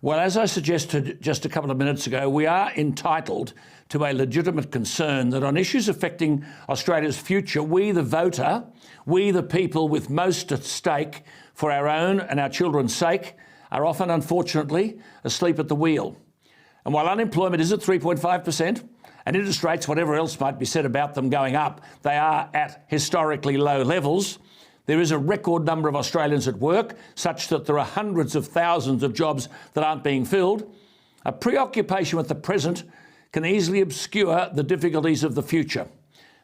Well, as I suggested just a couple of minutes ago, we are entitled to a legitimate concern that on issues affecting Australia's future, we the voter, we the people with most at stake for our own and our children's sake, are often, unfortunately, asleep at the wheel. And while unemployment is at 3.5% and interest rates, whatever else might be said about them, going up, they are at historically low levels. There is a record number of Australians at work, such that there are hundreds of thousands of jobs that aren't being filled. A preoccupation with the present can easily obscure the difficulties of the future.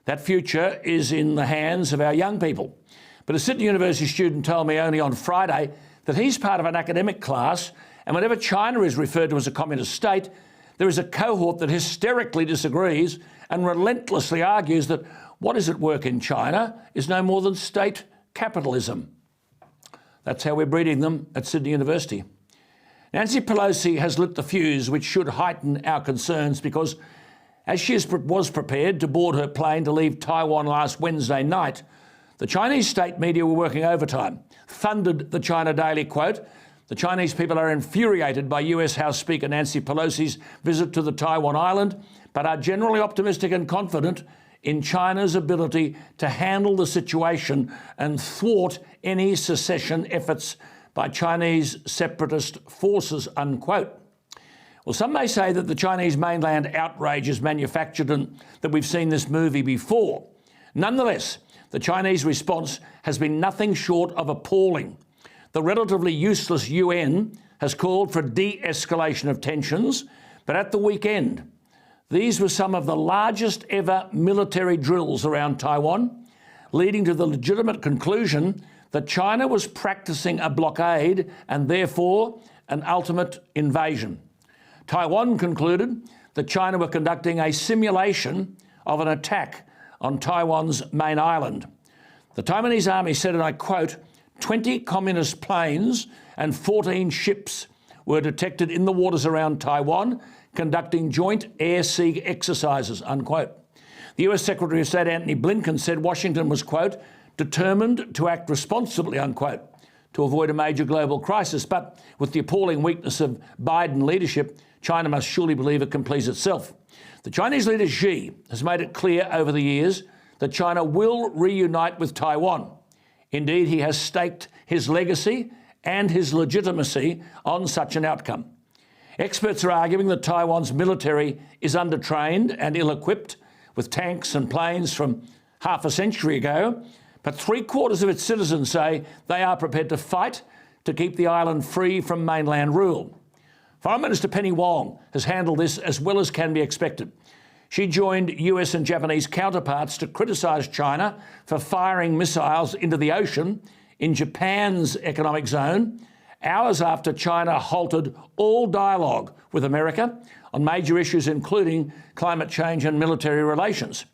That future is in the hands of our young people. But a Sydney University student told me only on Friday that he's part of an academic class, and whenever China is referred to as a communist state, there is a cohort that hysterically disagrees and relentlessly argues that what is at work in China is no more than state capitalism. That's how we're breeding them at Sydney University. Nancy Pelosi has lit the fuse, which should heighten our concerns, because as she was prepared to board her plane to leave Taiwan last Wednesday night, the Chinese state media were working overtime, thundered the China Daily, quote, "The Chinese people are infuriated by US House Speaker Nancy Pelosi's visit to the Taiwan island, but are generally optimistic and confident in China's ability to handle the situation and thwart any secession efforts by Chinese separatist forces," unquote. Well, some may say that the Chinese mainland outrage is manufactured and that we've seen this movie before. Nonetheless, the Chinese response has been nothing short of appalling. The relatively useless UN has called for de-escalation of tensions, but at the weekend, these were some of the largest ever military drills around Taiwan, leading to the legitimate conclusion that China was practicing a blockade and therefore an ultimate invasion. Taiwan concluded that China were conducting a simulation of an attack on Taiwan's main island. The Taiwanese army said, and I quote, 20 communist planes and 14 ships were detected in the waters around Taiwan conducting joint air-sea exercises, unquote. The US Secretary of State Antony Blinken said Washington was, quote, determined to act responsibly, unquote, to avoid a major global crisis. But with the appalling weakness of Biden leadership, China must surely believe it can please itself. The Chinese leader Xi has made it clear over the years that China will reunite with Taiwan. Indeed, he has staked his legacy and his legitimacy on such an outcome. Experts are arguing that Taiwan's military is undertrained and ill-equipped with tanks and planes from half a century ago, but 3/4 of its citizens say they are prepared to fight to keep the island free from mainland rule. Foreign Minister Penny Wong has handled this as well as can be expected. She joined US and Japanese counterparts to criticise China for firing missiles into the ocean in Japan's economic zone, hours after China halted all dialogue with America on major issues including climate change and military relations.